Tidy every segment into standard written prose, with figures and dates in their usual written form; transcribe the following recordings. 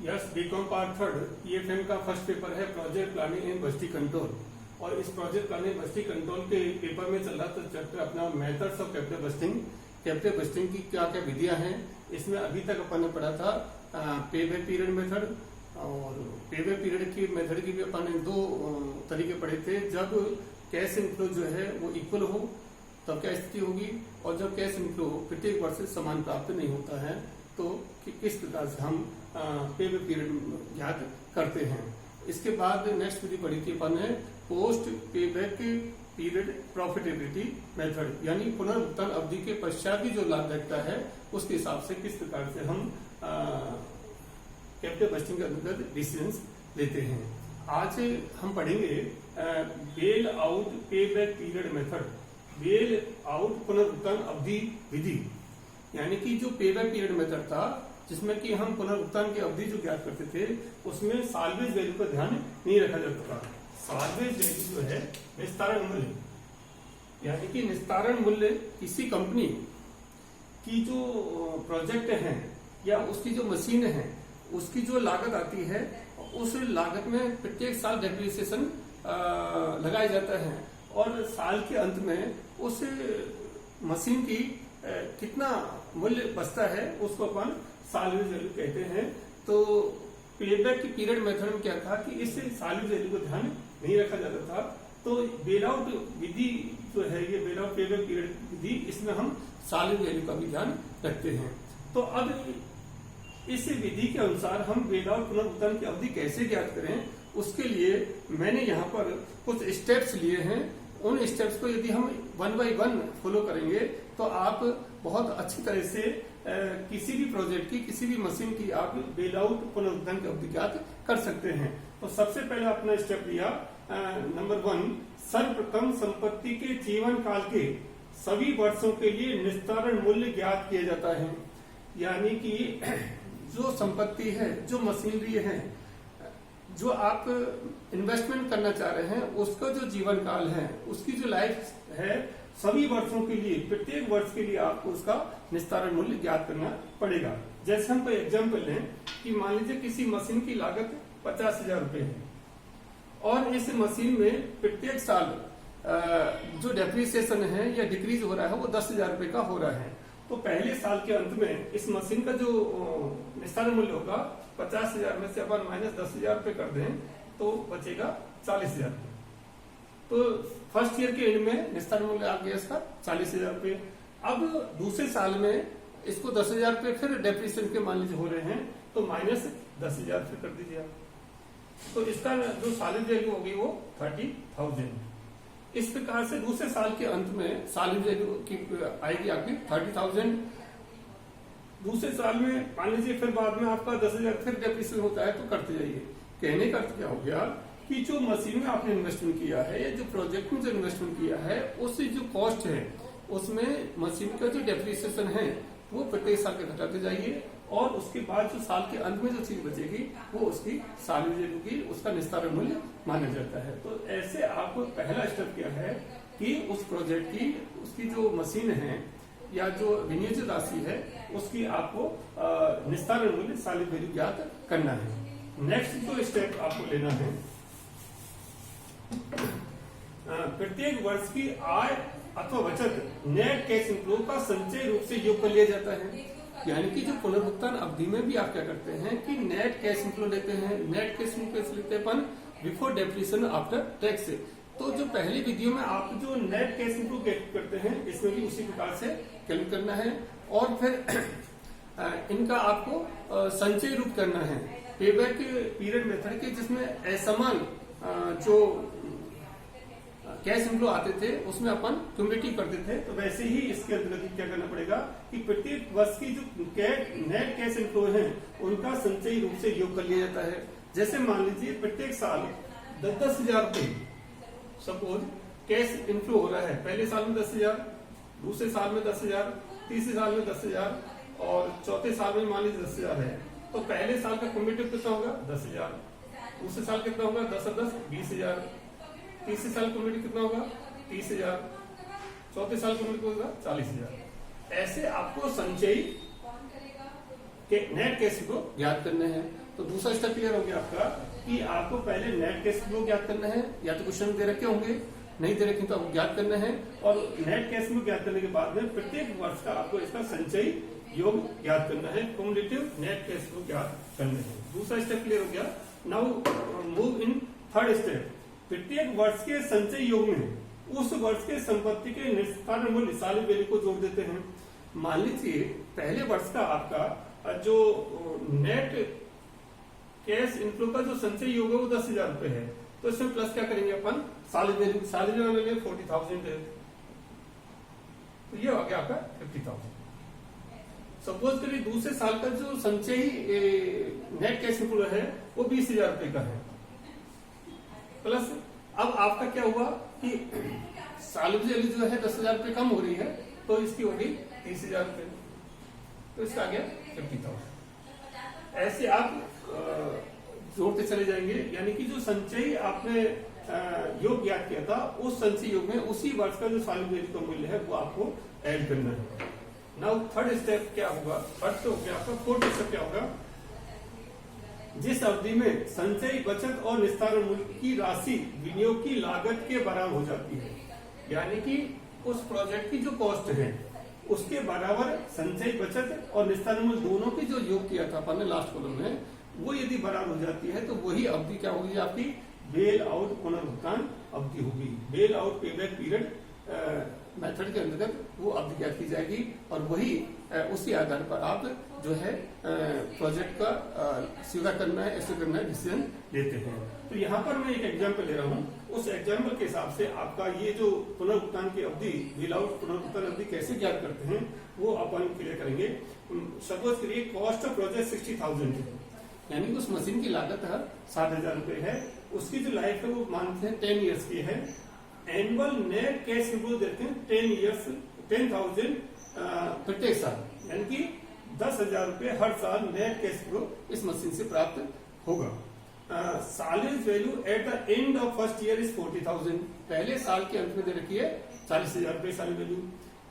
Yes, BCom part third EFM का first paper है project planning and budgeting control. और इस प्रोजेक्ट प्लानिंग बजटिंग कंट्रोल के paper में चल रहा था चैप्टर अपना methods of capital budgeting. Capital budgeting की क्या क्या विधियां हैं, इसमें अभी तक अपन ने पढ़ा था पे बैक पीरियड मेथड। और पे बैक पीरियड की मेथड की भी अपन ने दो तरीके पढ़े थे। जब कैश इनफ्लो जो है वो इक्वल हो तब क्या स्थिति होगी, और जब कैश इनफ्लो प्रत्येक वर्ष से समान प्राप्त नहीं होता है तो किस प्रकार से हम पे बैक पीरियड ज्ञात करते हैं। इसके बाद नेक्स्ट विधि पढ़ी थी अपन ने पोस्ट पे बैक पीरियड प्रॉफिटेबिलिटी मेथड, यानी पुनर्भुगतान अवधि के पश्चात भी जो लाभदायकता है उसके हिसाब से किस प्रकार से हम कैपिटल बजटिंग के अंतर्गत डिसीजंस लेते हैं। आज हम पढ़ेंगे बेल आउट पे back period method. Bail out पुनर्भुगतान अवधि विधि, यानी कि जो पे बैक पीरियड मेथड था जिसमें कि हम पुनर्भुगतान की अवधि जो ज्ञात करते थे उसमें साल्वेज वैल्यू का ध्यान नहीं रखा जाता था। साल्वेज वैल्यू जो है निस्तारण मूल्य, यानी कि निस्तारण मूल्य किसी कंपनी की जो प्रोजेक्ट है या उसकी जो मशीन है उसकी जो लागत आती है उस लागत में प्रत्येक साल डेप्रिसिएशन लगाया जाता है और साल के अंत में उस मशीन की कितना मूल्य बचता है उसको अपन साल्वेज वैल्यू कहते हैं। तो पेबैक की पीरियड मेथड में क्या था कि इस साल्वेज वैल्यू को ध्यान नहीं रखा जाता था। तो बेल आउट विधि जो है ये बेल आउट पेबैक पीरियड विधि, इसमें हम साल्वेज वैल्यू का भी ध्यान रखते हैं। तो अब इस विधि के अनुसार हम बेल आउट पुनर्भुगतान की अवधि कैसे ज्ञात करें, उसके लिए मैंने यहाँ पर कुछ स्टेप्स लिए हैं। उन स्टेप्स को यदि हम 1 बाय 1 फॉलो करेंगे तो आप बहुत अच्छी तरह से किसी भी प्रोजेक्ट की किसी भी मशीन की आप बेल आउट पुनर्भुगतान की अवधि ज्ञात कर सकते हैं। तो सबसे पहले अपना स्टेप लिया नंबर 1, सर्वप्रथम संपत्ति के जीवन काल के सभी वर्षों के लिए निस्तारण मूल्य ज्ञात किया जाता है। यानी कि जो संपत्ति है, जो मशीनरी है, जो आप इन्वेस्टमेंट करना चाह रहे हैं उसका जो जीवन काल है, उसकी जो लाइफ है, सभी वर्षों के लिए प्रत्येक वर्ष के लिए आपको उसका निस्तारण मूल्य ज्ञात करना पड़ेगा। जैसे हम कोई एग्जाम्पल लें कि मान लीजिए किसी मशीन की लागत 50,000 रुपए है और इस मशीन में प्रत्येक साल जो डेप्रिसिएशन है या डिक्रीज हो रहा है वो 10,000 रुपए का हो रहा है। तो पहले साल के अंत में इस मशीन का जो निस्तारण मूल्य होगा 50,000 में से अपन माइनस 10,000 रुपए कर दें तो बचेगा 40,000 रुपए। तो फर्स्ट ईयर के एंड में निस्तारण मूल्य आ गया इसका 40,000 रुपए। अब दूसरे साल में इसको 10,000 रुपए फिर डेप्रिसिएशन के मान लीजिए हो रहे हैं तो माइनस 10,000 रुपए कर दीजिए आप। तो इसका जो सालिड वैल्यू होगी वो 30,000। इस प्रकार से दूसरे साल के अंत में सालिड वैल्यू की आएगी आपकी 30,000। दूसरे साल में मान लीजिए फिर बाद में आपका 10,000 फिर डेप्रिसिएशन होता है तो करते जाइए। कहने का अर्थ क्या हो गया कि जो मशीन में आपने इन्वेस्टमेंट किया है या जो प्रोजेक्ट में जो इन्वेस्टमेंट किया है उससे जो कॉस्ट है उसमें मशीन का जो डेप्रिसिएशन है वो प्रत्येक साल के घटाते जाइए और उसके बाद जो साल के अंत में जो चीज बचेगी वो उसकी साल्वेज वैल्यू की उसका निस्तारण मूल्य माना जाता है। तो ऐसे आपको पहला स्टेप क्या है कि उस प्रोजेक्ट की उसकी जो मशीन है या जो विनियोजित राशि है उसकी आपको निस्तारण मूल्य साल्वेज वैल्यू ज्ञात करना है। नेक्स्ट जो स्टेप आपको लेना है, प्रत्येक वर्ष की आय अथवा बचत नेट कैश इनफ्लो का संचय रूप से योग कर लिया जाता है। यानी कि जो पुनर्भुगतान अवधि में भी आप क्या करते हैं कि नेट कैश इनफ्लो लेते हैं। नेट कैश इनफ्लो कैसे लेते हैं अपन, बिफोर डेप्रिसिएशन आफ्टर टैक्स। तो जो पहली विधियों में आप जो नेट कैश इनफ्लो कैलकुलेट करते हैं इसमें भी उसी प्रकार से कैलकुलेट करना है और फिर इनका आपको संचय रूप करना है पेबैक पीरियड मेथड के, जिसमें असमान जो कैश इनफ्लो आते थे उसमें अपन क्यूमुलेटिव करते थे। तो वैसे ही इसके अंतर्गत क्या करना पड़ेगा कि प्रत्येक वर्ष की जो नेट कैश इनफ्लो है उनका संचयी रूप से योग कर लिया जाता है। जैसे मान लीजिए प्रत्येक साल 10,000 रुपए सपोज कैश इनफ्लो हो रहा है। पहले साल में 10,000, दूसरे साल में 10,000, तीसरे साल में 10,000 और चौथे साल में मान लीजिए 10,000 है। तो पहले साल का क्यूमुलेटिव कितना होगा 10,000, दूसरे साल कितना होगा 10 और 10 20,000, तीसरे साल क्यूमुलेटिव कितना होगा 30,000, चौथे साल क्यूमुलेटिव होगा 40,000। ऐसे आपको संचयी नेट कैश फ्लो ज्ञात करना है। तो दूसरा स्टेप क्लियर हो गया आपका कि आपको पहले नेट कैश फ्लो ज्ञात करना है, या तो क्वेश्चन दे रखे होंगे, नहीं दे रखे तो आपको ज्ञात करना है, और नेट कैश फ्लो ज्ञात करने के बाद में प्रत्येक वर्ष का आपको इसका संचयी योग ज्ञात करना है, क्युमुलेटिव नेट कैश फ्लो ज्ञात करना है। दूसरा स्टेप क्लियर हो गया। Now move in third step. प्रत्येक वर्ष के संचय योग में उस वर्ष के संपत्ति के निस्तारण मूल्य साल वैल्यू को जोड़ देते हैं। मान लीजिए पहले वर्ष का आपका जो नेट कैश इनफ्लो का जो संचय योग है वो 10,000 रुपए है, तो इसमें प्लस क्या करेंगे अपन साल वैल्यू 40,000 है, तो ये हो गया आपका 50,000। सपोज करिए दूसरे साल का जो संचयी नेट कैश इनफ्लो है वो 20,000 रुपए का है, प्लस अब आपका क्या हुआ कि साल वैल्यू जो है 10,000 रुपए कम हो रही है, तो इसकी होगी 30,000 रुपए, तो इसका आ गया 50,000। ऐसे आप जोड़ते चले जाएंगे, यानी कि जो संचयी आपने योग ज्ञात किया था उस संचयी योग में उसी वर्ष का जो साल वैल्यू का मूल्य है वो आपको ऐड करना है। नाउ थर्ड स्टेप क्या होगा, थर्ड तो क्या आपका, फोर्थ स्टेप क्या होगा, जिस अवधि में संचयी बचत और निस्तारण मूल्य की राशि विनियोग की लागत के बराबर हो जाती है, यानी कि उस प्रोजेक्ट की जो कॉस्ट है उसके बराबर संचयी बचत और निस्तारण मूल्य दोनों की जो योग किया था अपन ने लास्ट कॉलम में, वो यदि बराबर हो जाती है तो वही अवधि क्या होगी आपकी, बेल आउट पुनर्भुगतान अवधि होगी। Bail out payback period method के अंतर्गत वो अवधि ज्ञात की जाएगी, और वही उसी आधार पर आप जो है प्रोजेक्ट का स्वीकार करना है ऐसे करना है डिसीजन लेते हैं। तो यहाँ पर मैं एक एग्जाम्पल ले रहा हूँ, उस एग्जाम्पल के हिसाब से आपका ये जो पुनर्भुगतान की अवधि, बेल आउट पुनर्भुगतान अवधि कैसे ज्ञात करते हैं वो अपन क्लियर करेंगे। सपोज करिए कॉस्ट ऑफ प्रोजेक्ट 60,000 है, यानी उस मशीन की लागत 60,000 रुपए है, उसकी जो लाइफ है वो मानते हैं 10 ईयर्स की है। एनुअल नेट कैश इनफ्लो देते हैं 10,000 प्रत्येक साल, यानी कि 10,000 रुपए हर साल नेट कैश फ्लो इस मशीन से प्राप्त होगा। Salvage value at the end of first year is 40,000, पहले साल के अंत में दे रखी है 40,000 रुपए साल वैल्यू।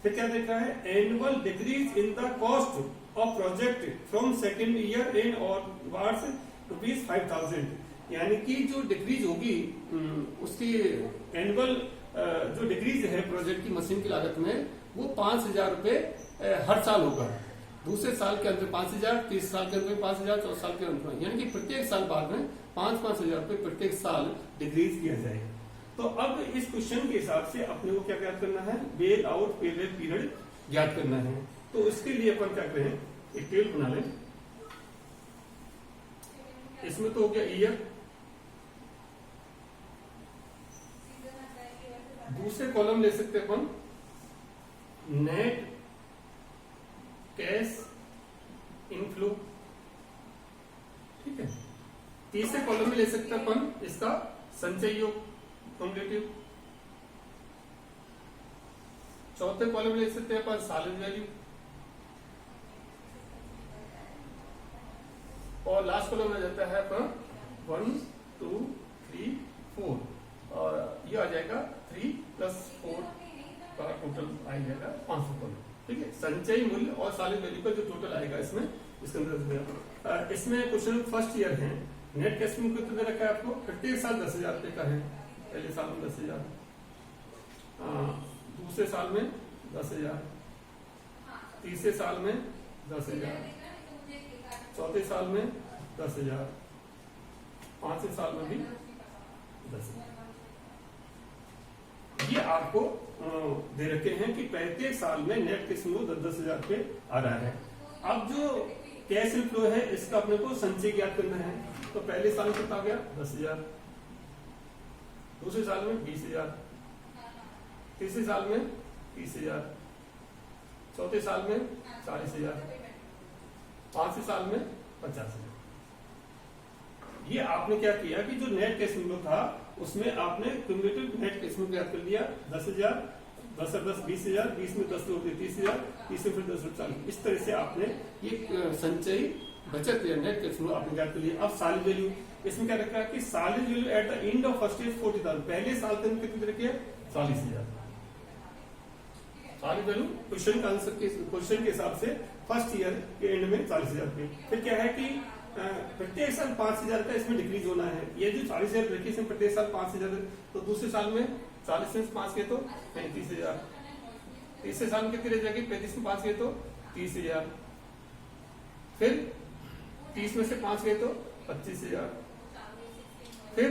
फिर क्या देख रहा है, annual decrease in the cost of project from second year in और वार्स ₹5,000, यानी कि जो डिक्रीज होगी उसकी एनुअल जो डिक्रीज है प्रोजेक्ट की मशीन की लागत में वो 5,000 रुपए हर साल होगा। दूसरे साल के अंत में 5,000, तीसरे साल के अंत में 5,000, चौथे साल के अंत में, यानी कि प्रत्येक साल बाद में 5,000 रुपए प्रत्येक साल डिक्रीज किया जाएगा। तो अब इस क्वेश्चन के हिसाब से अपने को क्या ज्ञात करना है, बेल आउट पेबैक पीरियड ज्ञात करना है। तो इसके लिए अपन क्या करें, एक टेबल बना लें। इसमें तो हो गया ईयर, दूसरे कॉलम ले सकते हैं अपन नेट कैश इनफ्लो, ठीक है। तीसरे कॉलम में ले सकते हैं अपन इसका संचय योग क्युमुलेटिव, चौथे कॉलम में ले सकते हैं अपन सालेज वैल्यू, और लास्ट कॉलम में जाता है अपन 1, 2, 3, 4, और ये आ जाएगा 3 + 4 का टोटल आ जाएगा 500 कॉलम, ठीक है। संचयी मूल्य और सालेज वैल्यू का जो टोटल आएगा इसमें, इसके अंदर इसमें क्वेश्चन फर्स्ट ईयर है, नेट कैश फ्लो कितना दे रखा है आपको, प्रत्येक साल 10,000 रुपए का है। पहले साल में 10,000, दूसरे साल में 10,000, तीसरे साल में 10,000, चौथे साल में 10,000, पांचवें साल में भी 10,000। ये आपको दे रखे हैं कि प्रत्येक साल में नेट कैश फ्लो 10,000 रुपए आ रहा है। अब जो कैश फ्लो है इसका अपने को संचय ज्ञात करना है, तो पहले साल में कितना आ गया 10,000, दूसरे साल में 20,000, तीसरे साल में 30,000, चौथे साल में 40,000, पांचवें साल में 50,000। ये आपने क्या किया कि जो नेट कैश फ्लो था उसमें आपने क्युमुलेटिव नेट कैश फ्लो ज्ञात कर लिया 10,000, 10 और 10 20,000, 20 में 10 जोड़ दिए 30,000, 30 में फिर 10 40, इस तरह से आपने ये संचयी बचत या नेट कैश फ्लो आपने ज्ञात कर लिया। अब सालेज वैल्यू, इसमें क्या रखा है कि salvage value at the end of first year 40,000, पहले साल के अंत कितनी रखी है 40,000, आर वैल्यू क्वेश्चन का आंसर के क्वेश्चन के हिसाब से फर्स्ट ईयर के एंड में 40,000 रुपये। फिर क्या है कि प्रत्येक साल 5,000 का इसमें डिक्रीज होना है। ये जो 40,000 रखी इसमें प्रत्येक साल 5,000, तो दूसरे साल में 40 में 5 गए तो 35,000, तीसरे साल में कितनी रह जाएगी, 35 में 5 गए तो 30,000, फिर 30 में से 5 गए तो 25,000, फिर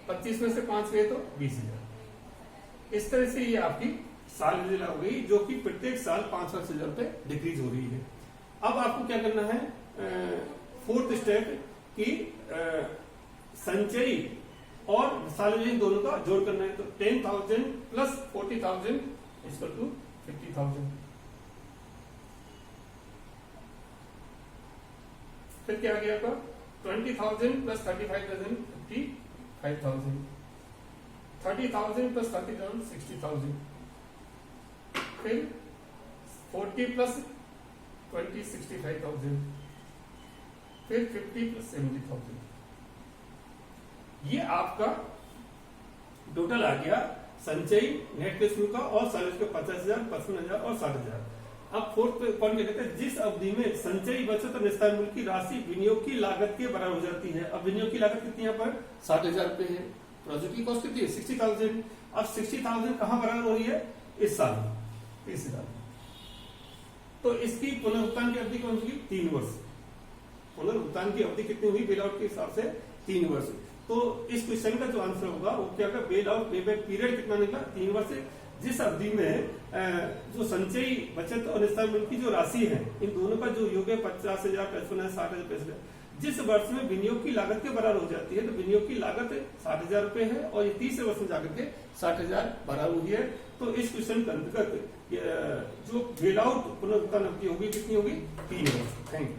25 में से 5 गए तो 20,000। इस तरह से ये आपकी साल योजना हो गई जो कि प्रत्येक साल 5,000 रुपए डिक्रीज हो रही है। अब आपको क्या करना है, फोर्थ स्टेप की संचयी और सार्वजनिक दोनों का जोड़ करना है। तो 10,000 प्लस 40,000 इक्वल टू 50,000। फिर क्या आ गया आपका 20,000 प्लस 35,000 55,000, 30,000 प्लस 30,000 60,000, फिर 40 प्लस 20 65,000, फिर 50 प्लस 70,000। ये आपका टोटल आ गया संचयी नेट कैश फ्लो का और सार्वजनिक का 50,000, 55,000 और 60,000। अब फोर्थ पॉइंट क्या कहते हैं, जिस अवधि में संचयी बचत और निस्तार मूल्य की राशि विनियोग की लागत के बराबर हो जाती है। अब विनियोग की लागत कितनी यहाँ पर 60,000 रुपए है, प्रोजेक्ट की कॉस्ट कितनी है 60,000। अब 60,000 कहाँ बराबर हो रही है, इस साल में, तीसरे साल में। तो इसकी पुनर्भुगतान की अवधि कौन सी, 3 वर्ष। पुनर्भुगतान की अवधि कितनी हुई बेल आउट के हिसाब से 3 वर्ष। तो इस क्वेश्चन का जो आंसर होगा वो क्या होगा, बेल आउट पेबैक पीरियड कितना निकला 3 वर्ष। जिस अवधि में जो संचयी बचत और निस्तार मूल्य की जो राशि है इन दोनों का जो योग है 50,000 55,000 60,000 65,000, जिस वर्ष में विनियोग की लागत के बराबर हो जाती है। तो विनियोग की लागत 60,000 रुपए है और ये तीसरे वर्ष में जाकर के 60,000 बराबर हुई है। तो इस क्वेश्चन के अंतर्गत जो बेल आउट पुनर्भुगतान अवधि होगी कितनी होगी, 3 वर्ष। Thank you.